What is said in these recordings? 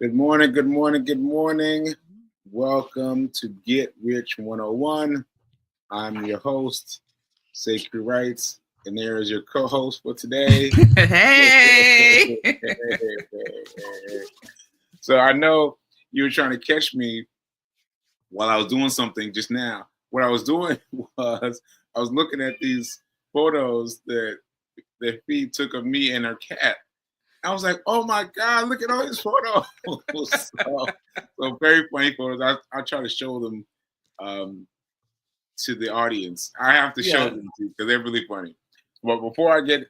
Good morning, good morning, good morning. Welcome to Get Rich 101. I'm your host, Sekou Wrights, and there is your co-host for today. Hey. So I know you were trying to catch me while I was doing something just now. What I was doing was I was looking at these photos that Fee took of me and her cat. I was like, oh my God, look at all these photos. so very funny photos. I try to show them to the audience. I have to show them to because they're really funny. But before I get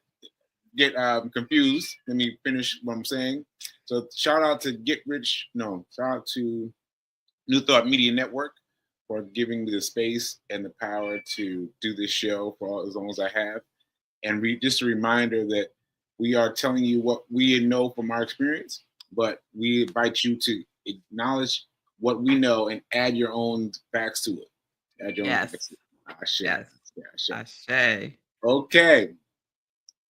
confused, let me finish what I'm saying. So shout out to shout out to New Thought Media Network for giving me the space and the power to do this show for as long as I have. And just a reminder that we are telling you what we know from our experience, but we invite you to acknowledge what we know and add your own facts to it. Add your own facts to it. Ashe. Okay.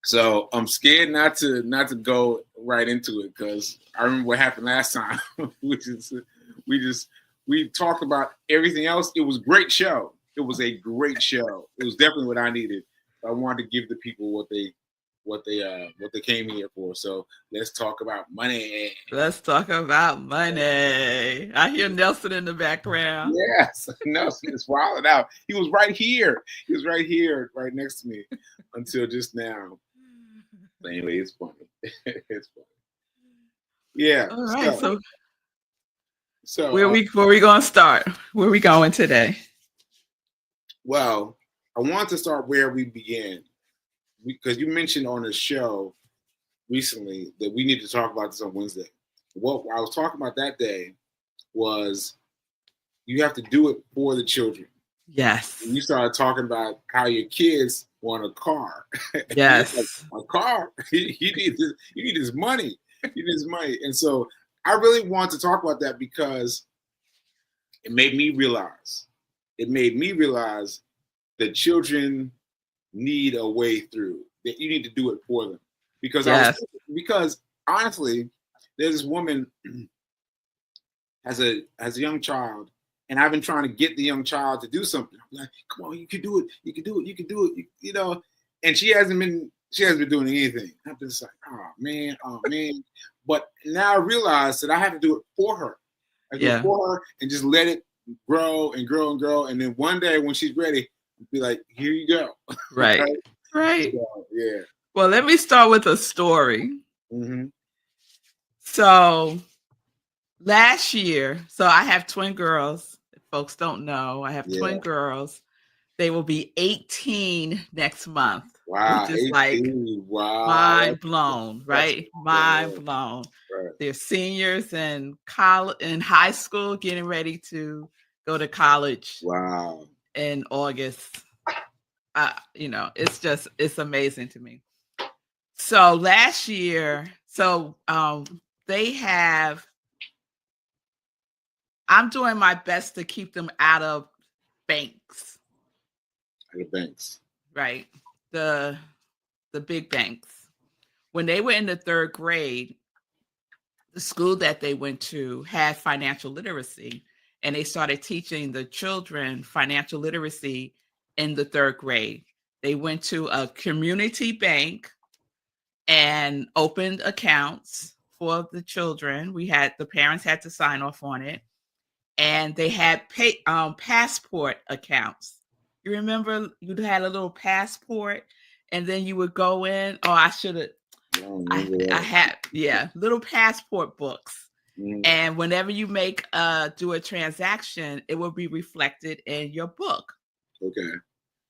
So I'm scared not to go right into it because I remember what happened last time. we talked about everything else. It was a great show. It was a great show. It was definitely what I needed. I wanted to give the people what they came here for. So let's talk about money. Let's talk about money. I hear Nelson in the background. Yes, Nelson is wilding out. He was right here. He was right here, right next to me until just now. But anyway, it's funny. It's funny. Yeah. All right. So where we gonna start? Where we going today? Well, I want to start where we began. Because you mentioned on the show recently that we need to talk about this on Wednesday. What I was talking about that day was you have to do it for the children. Yes. And you started talking about how your kids want a car. Yes. Like, a car? You need his money. You need his money. And so I really want to talk about that because it made me realize that children need a way through, that you need to do it for them. Because honestly, there's this woman has a young child, and I've been trying to get the young child to do something. I'm like, come on, you can do it, you can do it, you can do it, you know. And she hasn't been doing anything. I'm just like, oh man. But now I realize that I have to do it for her. I do it for her and just let it grow and grow and grow. And then one day when she's ready, be like, here you go. Right. Right. So, yeah. Well, let me start with a story. Mm-hmm. So last year, I have twin girls. If folks don't know, I have twin girls. They will be 18 next month. Wow. Which is 18. Like mind blown, right? Mind blown. Right. They're seniors in college, in high school, getting ready to go to college. Wow. In August. It's amazing to me. So last year, I'm doing my best to keep them out of banks. Out of banks. Right. The big banks. When they were in the third grade, the school that they went to had financial literacy, and they started teaching the children financial literacy in the third grade. They went to a community bank and opened accounts for the children. The parents had to sign off on it, and they had passport accounts. You remember you had a little passport, and then you would go in. Oh, I should have. I had little passport books. Mm. And whenever you do a transaction, it will be reflected in your book. Okay.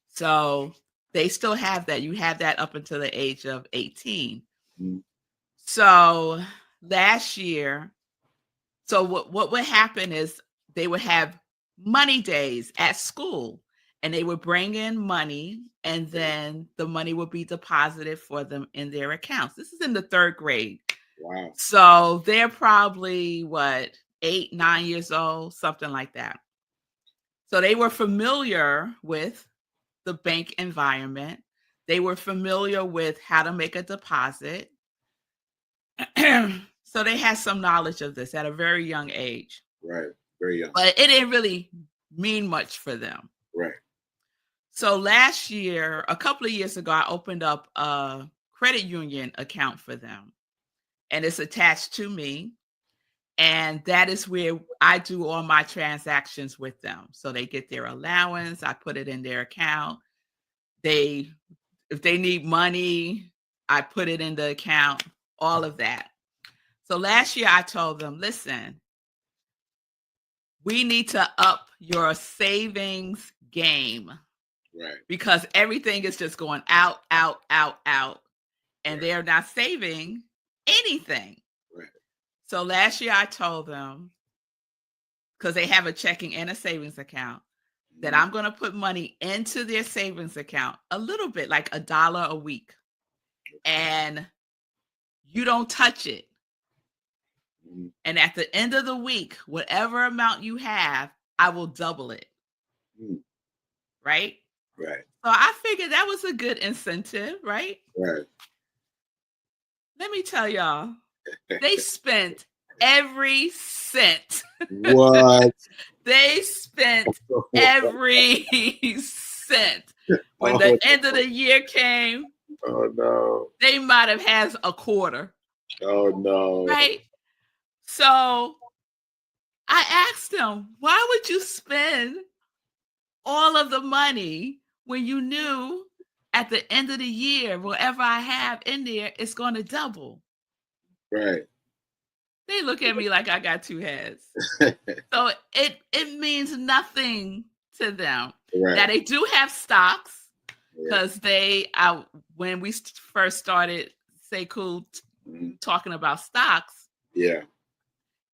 So they still have that. You have that up until the age of 18. Mm. So last year, what would happen is they would have money days at school, and they would bring in money, and then the money would be deposited for them in their accounts. This is in the third grade. Wow. So they're probably 8, 9 years old, something like that. So they were familiar with the bank environment. They were familiar with how to make a deposit. So they had some knowledge of this at a very young age. Right. Very young. But it didn't really mean much for them. Right. So last year, a couple of years ago, I opened up a credit union account for them. And it's attached to me. And that is where I do all my transactions with them. So they get their allowance, I put it in their account. If they need money, I put it in the account, all of that. So last year I told them, listen, we need to up your savings game. Right. Because everything is just going out. And they're not saving anything. Right. So last year I told them, because they have a checking and a savings account, that I'm going to put money into their savings account, a little bit, like $1 a week. And you don't touch it. And at the end of the week, whatever amount you have, I will double it. Right? Right. So I figured that was a good incentive, right? Right. Let me tell y'all, they spent every cent. What? They spent every cent. When the end of the year came, oh no, they might have had a quarter. Oh no. Right? So I asked them, why would you spend all of the money when you knew at the end of the year, whatever I have in there, it's going to double? Right. They look at me like I got two heads. So it means nothing to them. Right. Now they do have stocks because when we first started Sekou talking about stocks. Yeah.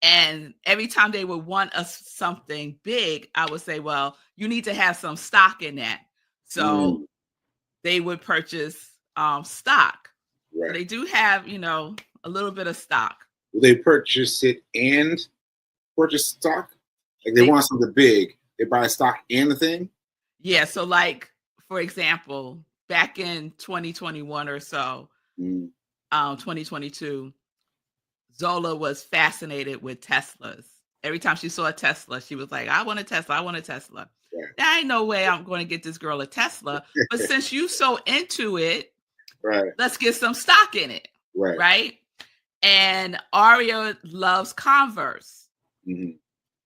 And every time they would want something big, I would say, well, you need to have some stock in that. So they would purchase stock. Right. So they do have, a little bit of stock. Will they purchase it and purchase stock? Like they want something big, they buy stock and the thing? Yeah. So like, for example, back in 2021 or so, 2022, Zola was fascinated with Teslas. Every time she saw a Tesla, she was like, I want a Tesla. I want a Tesla. Yeah. There ain't no way I'm going to get this girl a Tesla. But since you so into it, let's get some stock in it. Right? And Aria loves Converse.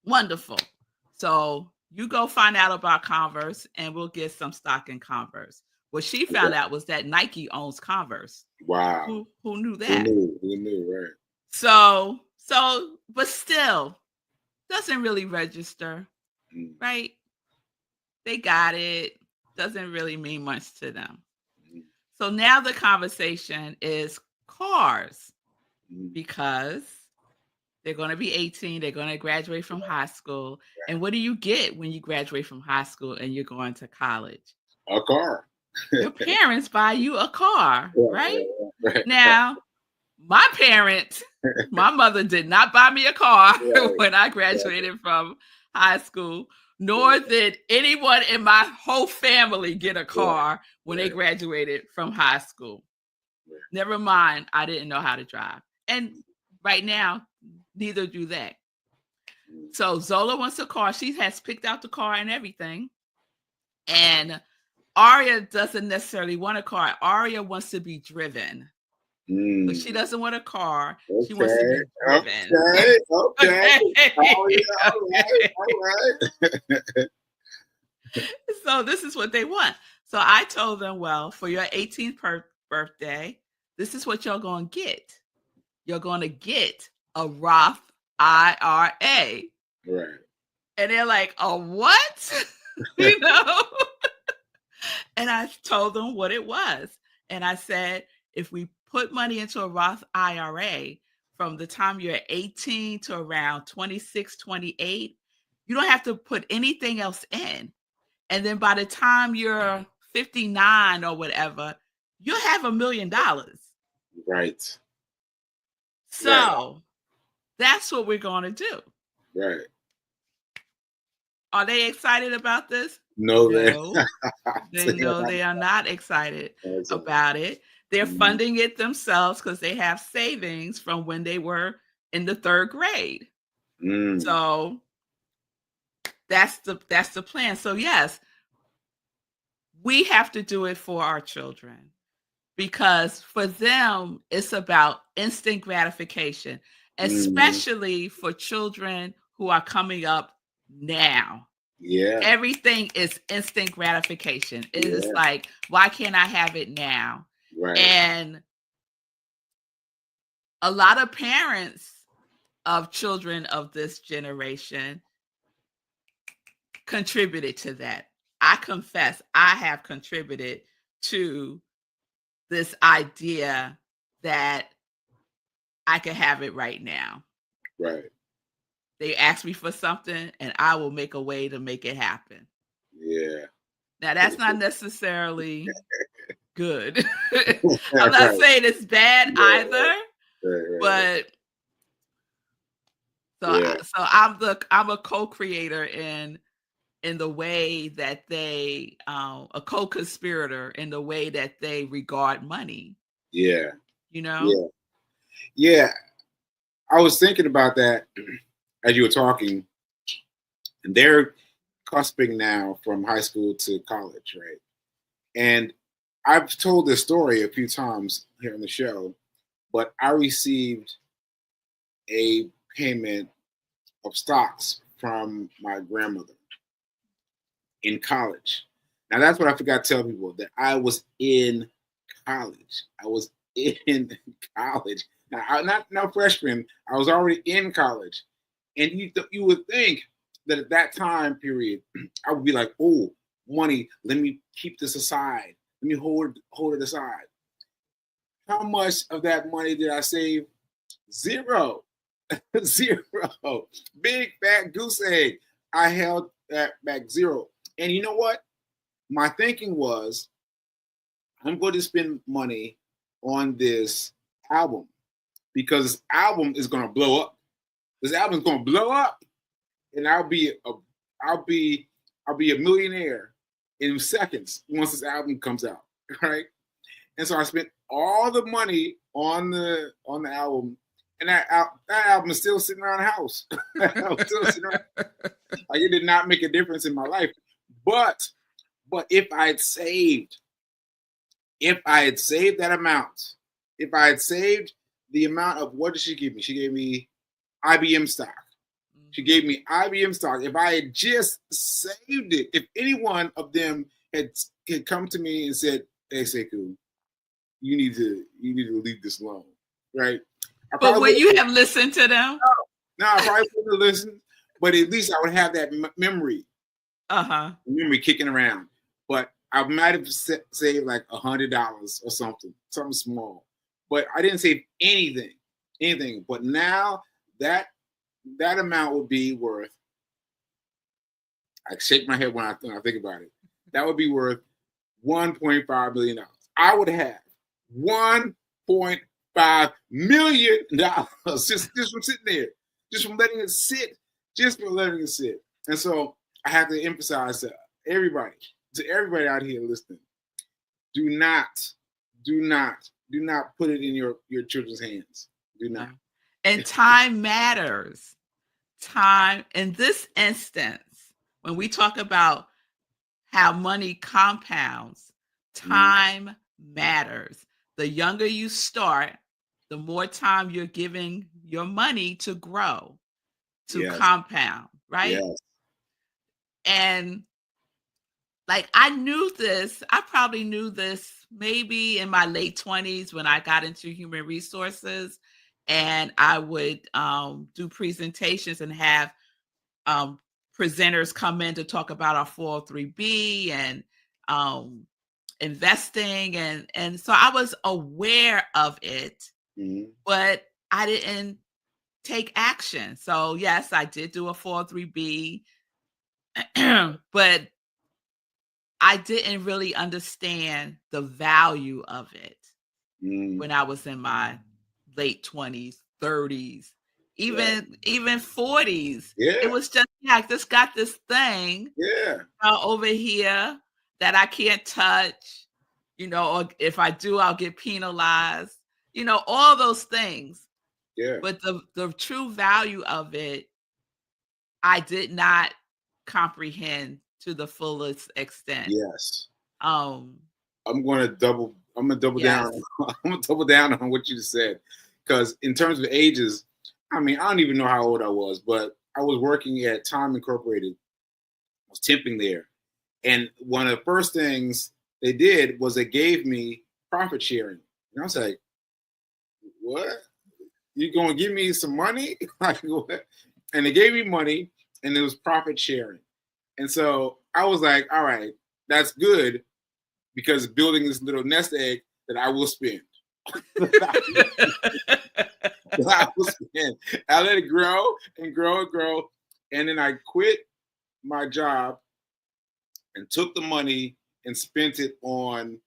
Wonderful. So you go find out about Converse and we'll get some stock in Converse. What she found out was that Nike owns Converse. Wow. Who knew that? Who knew, right? So, but still, doesn't really register, right? They got it. Doesn't really mean much to them. So now the conversation is cars, because they're going to be 18. They're going to graduate from high school. And what do you get when you graduate from high school and you're going to college? A car. Your parents buy you a car, right? Now, my mother did not buy me a car when I graduated from high school, nor did anyone in my whole family get a car when they graduated from high school. Never mind, I didn't know how to drive. And right now, neither do they. So Zola wants a car. She has picked out the car and everything. And Aria doesn't necessarily want a car. Aria wants to be driven. So she doesn't want a car. She wants to be driven. Okay. All right. So this is what they want. So I told them, well, for your 18th birthday, this is what you're going to get. You're going to get a Roth IRA. Right. And they're like, a what? And I told them what it was. And I said, if we put money into a Roth IRA from the time you're 18 to around 26, 28, you don't have to put anything else in. And then by the time you're 59 or whatever, you'll have $1 million. Right. So that's what we're going to do. Right. Are they excited about this? No. They know they are not excited about it. They're funding it themselves because they have savings from when they were in the 3rd grade. So that's the plan. So yes, we have to do it for our children, because for them it's about instant gratification, especially for children who are coming up now. Yeah. Everything is instant gratification. It is like, why can't I have it now? Right. And a lot of parents of children of this generation contributed to that. I confess, I have contributed to this idea that I can have it right now. Right. They ask me for something and I will make a way to make it happen. Yeah. Now that's not necessarily good. I'm not saying it's bad either, but so I'm a co-creator in the way that they a co-conspirator in the way that they regard money. Yeah. You know? Yeah. I was thinking about that as you were talking, and they're cusping now from high school to college, right? And I've told this story a few times here on the show, but I received a payment of stocks from my grandmother in college. Now that's what I forgot to tell people, that I was in college. I was in college. Now, I'm not no freshman. I was already in college, and you would think that at that time period, I would be like, oh, money. Let me keep this aside. Let me hold it aside. How much of that money did I save? Zero. Zero. Big fat goose egg. I held that back, zero. And you know what? My thinking was, I'm going to spend money on this album because this album is going to blow up. This album is going to blow up, and I'll be a millionaire in seconds once this album comes out, right? And so I spent all the money on the album, and that album is still sitting around the house. Like, it did not make a difference in my life. But if I had saved that amount, if I had saved the amount of, what did she give me? She gave me IBM stock. She gave me IBM stock. If I had just saved it, if any one of them had come to me and said, "Hey, Sekou, you need to leave this alone," right? But would you have listened to them? No, I probably wouldn't have listened. But at least I would have that memory. Memory kicking around. But I might have saved like $100 or something small. But I didn't save anything. But now that amount would be worth, I shake my head when I think about it. That would be worth $1.5 million. I would have $1.5 million just from sitting there, just from letting it sit, And so I have to emphasize to everybody out here listening, do not put it in your children's hands. Do not. And time matters. Time, in this instance, when we talk about how money compounds, time matters. The younger you start, the more time you're giving your money to grow, to compound, right? Yes. And like, I probably knew this maybe in my late 20s when I got into human resources, and I would do presentations and have presenters come in to talk about our 403B and investing. And so I was aware of it, but I didn't take action. So yes, I did do a 403B, but I didn't really understand the value of it when I was in my late 20s, 30s, even 40s. It was just like, just got this thing over here that I can't touch. or if I do, I'll get penalized, all those things. Yeah. But the true value of it, I did not comprehend to the fullest extent. Yes. Um, I'm gonna double yes. down. I'm gonna double down on what you said. Because in terms of ages, I mean, I don't even know how old I was, but I was working at Time Incorporated. I was temping there. And one of the first things they did was they gave me profit sharing. And I was like, what? You gonna give me some money? Like what? And they gave me money and it was profit sharing. And so I was like, all right, that's good because building this little nest egg that I will spend. I will spend. I let it grow and grow and grow. And then I quit my job and took the money and spent it on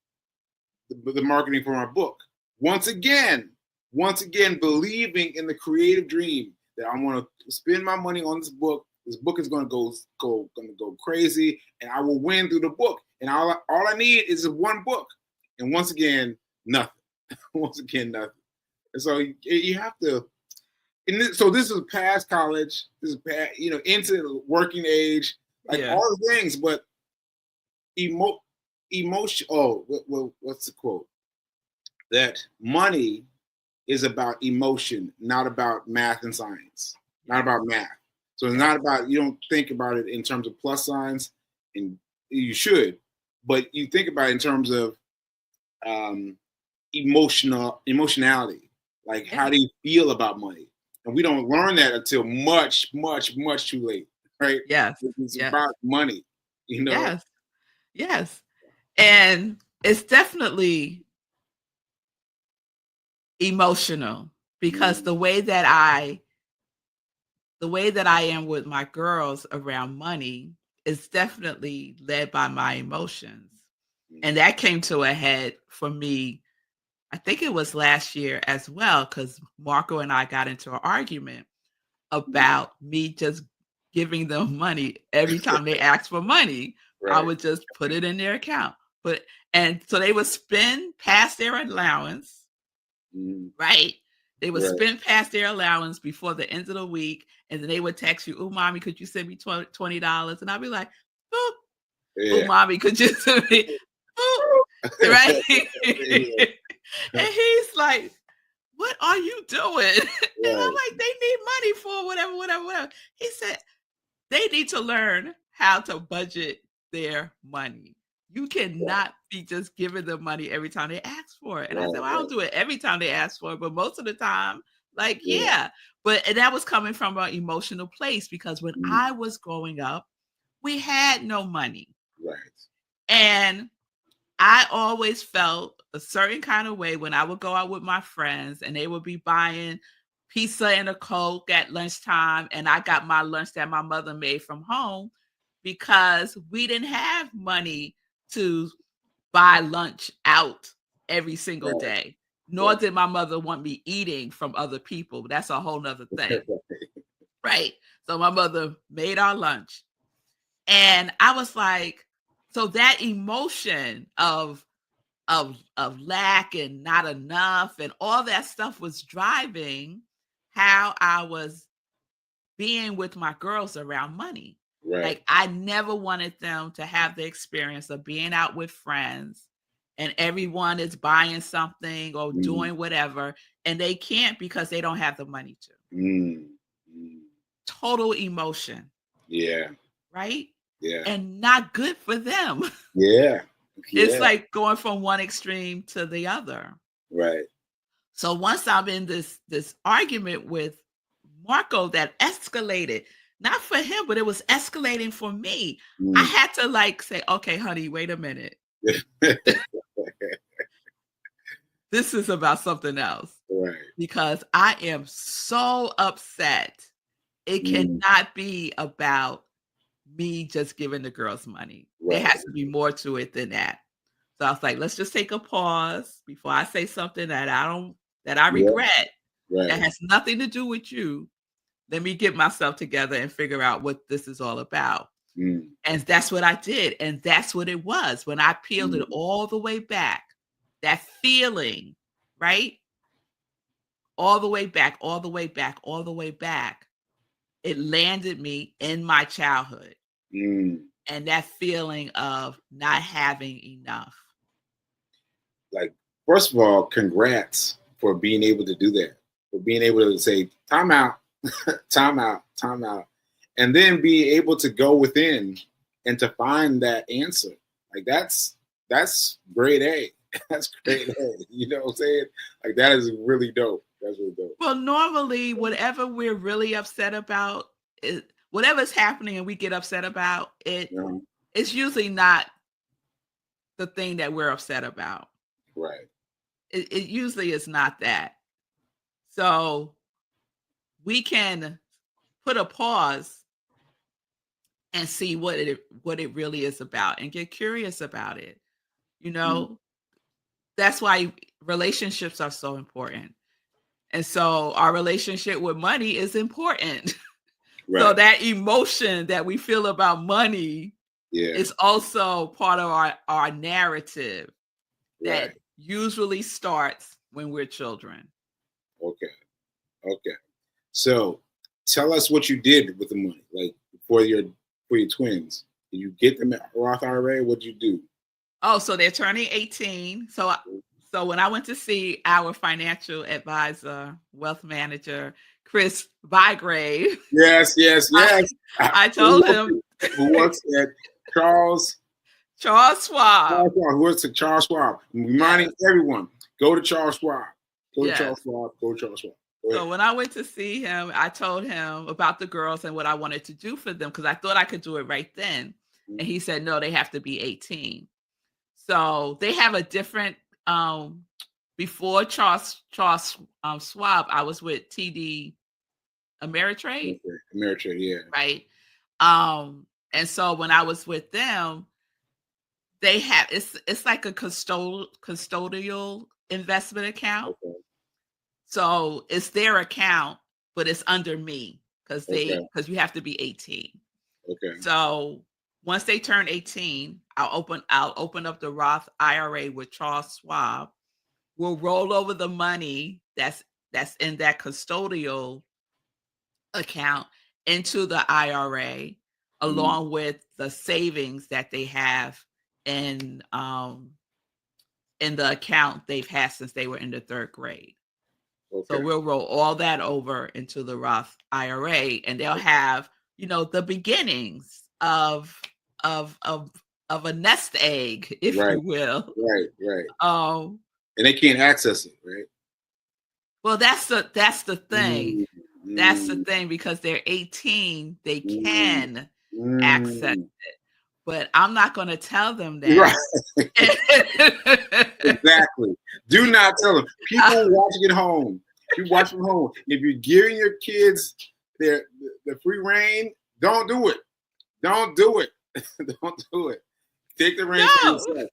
the marketing for my book. Once again, believing in the creative dream that I want to spend my money on this book. This book is going to go crazy, and I will win through the book. And all I need is one book. And once again, nothing. Once again, nothing. And so you have to. So this is past college. This is past, into the working age, like all the things. But emotion. Oh, what's the quote? That money is about emotion, not about math and science. Not about math. So it's not about, you don't think about it in terms of plus signs, and you should, but you think about it in terms of emotionality. Like, how do you feel about money? And we don't learn that until much, much, much too late, right? Yes. It's about money, Yes. And it's definitely emotional because the way that I am with my girls around money is definitely led by my emotions. And that came to a head for me, I think it was last year as well, because Marco and I got into an argument about me just giving them money every time they asked for money. Right. I would just put it in their account. And so they would spend past their allowance, right? They would spend past their allowance before the end of the week, and then they would text you, "Oh, mommy, could you send me $20?" And I'd be like, "Boop." Yeah. "Oh, mommy, could you send me?" Boop. Right? And he's like, "What are you doing?" And I'm like, "They need money for whatever. He said, "They need to learn how to budget their money. You cannot be just giving them money every time they ask for it." And I said, "Well, I don't do it every time they ask for it, but most of the time, like, yeah." But that was coming from an emotional place because when I was growing up, we had no money. Right. And I always felt a certain kind of way when I would go out with my friends and they would be buying pizza and a Coke at lunchtime, and I got my lunch that my mother made from home because we didn't have money to buy lunch out every single day. Nor did my mother want me eating from other people. But that's a whole nother thing. Right. So my mother made our lunch. And I was like, so that emotion of lack and not enough and all that stuff was driving how I was being with my girls around money. Right. Like, I never wanted them to have the experience of being out with friends and everyone is buying something or doing whatever, and they can't because they don't have the money to. Total emotion. Yeah. Right? Yeah. And not good for them. Yeah. It's like going from one extreme to the other. Right. So once I'm in this argument with Marco that escalated, not for him, but it was escalating for me. I had to say, "Okay, honey, wait a minute. This is about something else." Right. Because I am so upset. It cannot be about me just giving the girls money. Right. There has to be more to it than that. So I was like, let's just take a pause before I say something that I regret. Right. That has nothing to do with you. Let me get myself together and figure out what this is all about. And that's what I did. And that's what it was. When I peeled it all the way back, that feeling, right? All the way back, all the way back, all the way back. It landed me in my childhood. And that feeling of not having enough. Like, first of all, congrats for being able to do that, for being able to say, time out, time out, time out, and then be able to go within and to find that answer. Like, that's grade A. That's grade A. You know what I'm saying? Like, that is really dope. That's really dope. Well, normally, whatever we're really upset about, whatever's happening and we get upset about it, it's usually not the thing that we're upset about. Right. It usually is not that. So we can put a pause and see what it really is about and get curious about it. You know, that's why relationships are so important. And so our relationship with money is important. Right. So that emotion that we feel about money is also part of our narrative that usually starts when we're children. Okay. So tell us what you did with the money, like for your twins. Did you get them at Roth IRA? What did you do? Oh, so they're turning 18. So when I went to see our financial advisor, wealth manager, Chris Bygrave. Yes. I told him. Who works at Charles Schwab. Who works at Charles Schwab. Reminding everyone, go to Charles Schwab. Go to Charles Schwab. So when I went to see him, I told him about the girls and what I wanted to do for them because I thought I could do it right then. And he said, no, they have to be 18. So they have a different, before Charles Schwab, I was with TD Ameritrade. Ameritrade, yeah. Right. And so when I was with them, they have, it's like a custodial investment account. Okay. So it's their account, but it's under me because you have to be 18. Okay. So once they turn 18, I'll open up the Roth IRA with Charles Schwab. We'll roll over the money that's in that custodial account into the IRA, along with the savings that they have in the account they've had since they were in the 3rd grade. Okay. So we'll roll all that over into the Roth IRA, and they'll have, the beginnings of a nest egg, if you will. Right. And they can't access it, right? Well, that's the thing. That's the thing, because they're 18, they can access it. But I'm not going to tell them that. Right. Exactly. Do not tell them. People watching at home. You watch from home. If you're giving your kids the free reign, don't do it. Don't do it. Don't do it. Take the reins for yourself.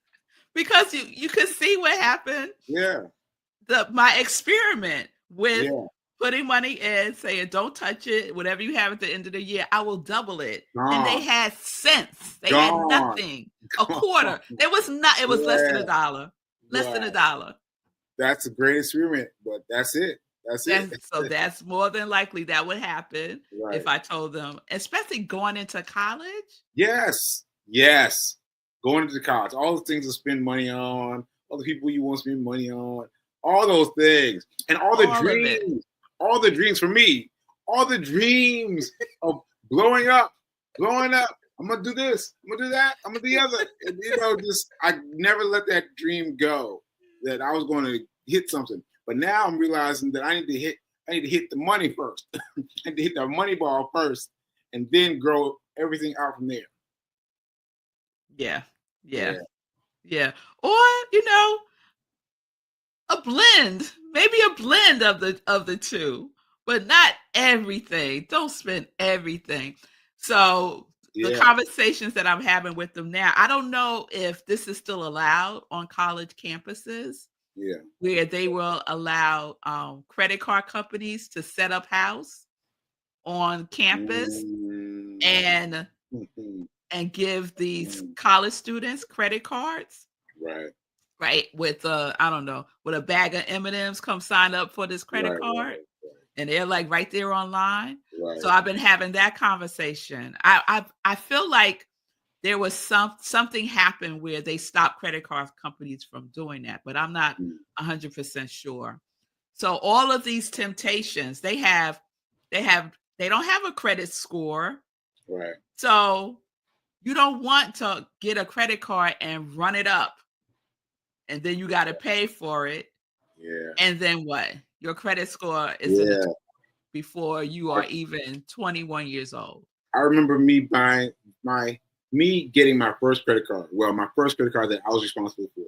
Because you can see what happened. Yeah. My experiment with putting money in, saying don't touch it, whatever you have at the end of the year, I will double it. Gone. And they had cents. They had nothing. A quarter. It was less than $1. Less than $1. That's a great experiment, but that's it. So that's more than likely that would happen if I told them, especially going into college. Yes. Going into college, all the things to spend money on, all the people you want to spend money on, all those things, and all the dreams for me, all the dreams of blowing up. I'm gonna do this. I'm gonna do that. I'm gonna do the other. And, I never let that dream go that I was going to hit something. But now I'm realizing that I need to hit the money first. I need to hit the money ball first, and then grow everything out from there. Yeah. Or, a blend, maybe a blend of the two, but not everything. Don't spend everything. So the conversations that I'm having with them now, I don't know if this is still allowed on college campuses. Yeah. Where they will allow credit card companies to set up house on campus and give these college students credit cards. right? With I don't know, with a bag of M&Ms, come sign up for this credit card, and they're like right there online. So I've been having that conversation. I feel like there was something happened where they stopped credit card companies from doing that, but I'm not 100% sure. So all of these temptations, they don't have a credit score. Right. So you don't want to get a credit card and run it up, and then you got to pay for it. Yeah. And then what? Your credit score is in the before you are even 21 years old. I remember me getting my first credit card. Well, my first credit card that I was responsible for.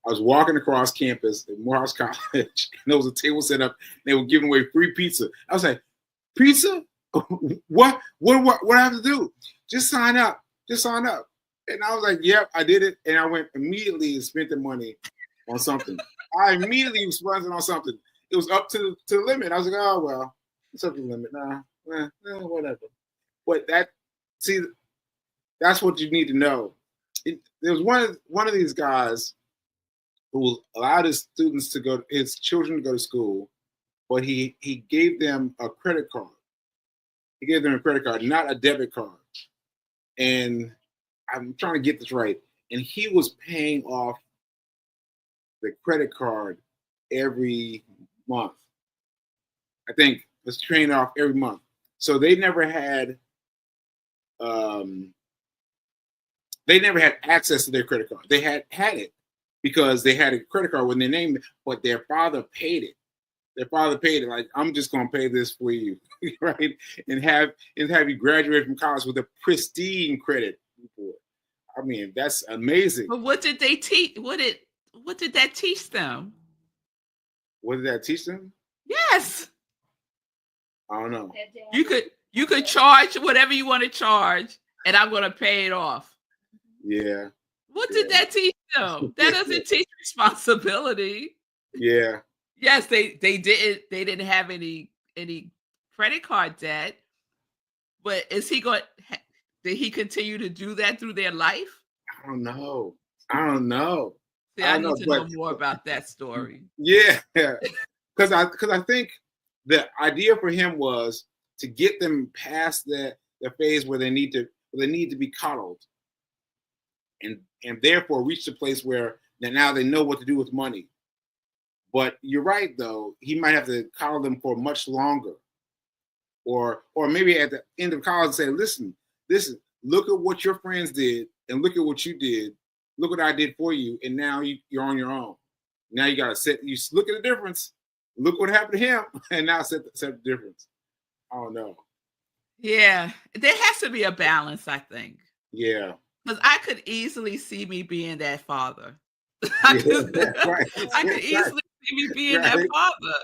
I was walking across campus at Morehouse College, and there was a table set up. And they were giving away free pizza. I was like, "Pizza? What I have to do? Just sign up. Just sign up." And I was like, "Yep, I did it." And I went immediately and spent the money on something. I immediately was spending on something. It was up to the limit. I was like, "Oh well, it's up to the limit. Nah, whatever." But that's what you need to know. There was one of these guys who allowed his children to go to school, but he gave them a credit card. He gave them a credit card, not a debit card. And I'm trying to get this right. And he was paying off the credit card every month. I think it's paying off every month. So they never had access to their credit card. They had it because they had a credit card when they named it, but their father paid it. Their father paid it. Like, I'm just gonna pay this for you, right? And have you graduate from college with a pristine credit report. I mean, that's amazing. But what did they teach? What did that teach them? What did that teach them? Yes. I don't know. You could charge whatever you want to charge, and I'm gonna pay it off. Yeah. What did that teach them? That doesn't teach responsibility. Yeah. Yes, they didn't have any credit card debt, but did he continue to do that through their life? I don't know. See, I need to know more about that story. Yeah. Because I think the idea for him was to get them past the phase where they need to be coddled, and therefore reach the place where now they know what to do with money. But you're right, though. He might have to coddle them for much longer, or maybe at the end of college say, "Listen, look at what your friends did, and look at what you did. Look what I did for you, and now you're on your own. Now you gotta look at the difference. Look what happened to him, and now set the difference." I don't know. Yeah, there has to be a balance, I think. Yeah, because I could easily see me being that father. I could easily see me being that father.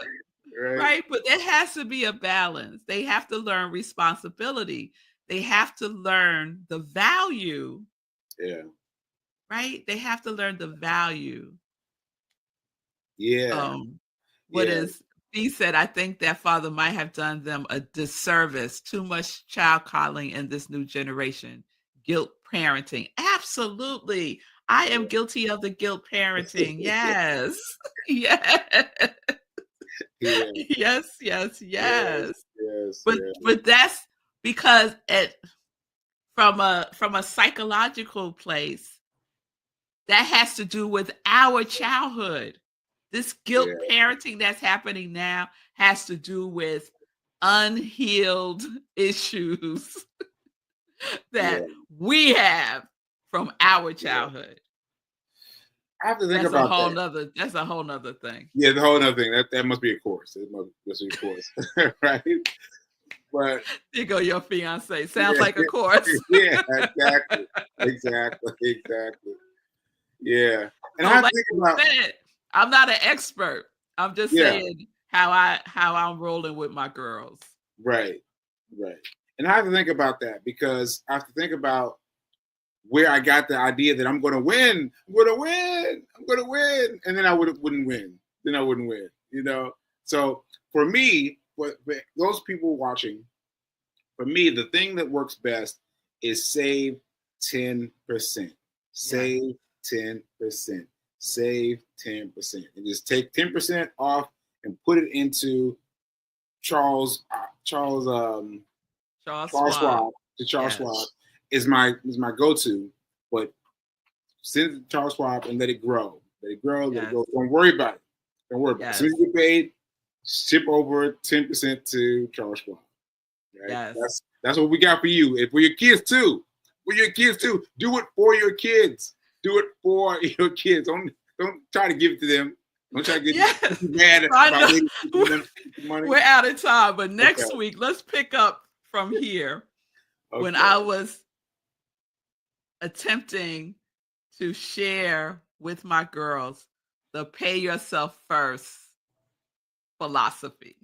Right. But there has to be a balance. They have to learn responsibility. They have to learn the value. Yeah. Right? They have to learn the value. Yeah. What is he said, I think that father might have done them a disservice. Too much child coddling in this new generation. Guilt parenting. Absolutely. I am guilty of the guilt parenting. Yes. Yes. Yeah. Yes. But that's because from a psychological place, that has to do with our childhood. This guilt parenting that's happening now has to do with unhealed issues that we have from our childhood. I have to think about that. That's a whole nother thing. Yeah, the whole other thing. That must be a course. It must be a course, right? But there go your fiance. Sounds like a course. Yeah, exactly. Yeah, and I think about. I'm not an expert. I'm just saying how I'm rolling with my girls. Right. And I have to think about that because I have to think about where I got the idea that I'm going to win, and then I wouldn't win. Then I wouldn't win. So for me, for those people watching, for me, the thing that works best is save 10%. Save 10%. save 10%. And just take 10% off and put it into Charles Schwab. Schwab is my go-to, but send it to Charles Schwab and let it grow. Let it grow. Don't worry about it. Don't worry about it. As soon as you get paid, ship over 10% to Charles Schwab. Right? Yes. That's what we got for you. And for your kids too. For your kids too. Do it for your kids. Do it for your kids. Don't try to give it to them. Don't try to get mad about money. We're out of time, but next week let's pick up from here. When I was attempting to share with my girls the pay yourself first philosophy.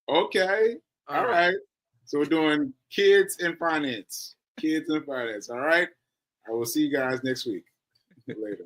Okay. All right. So we're doing kids and finance. Kids and finance. All right. I will see you guys next week. Later.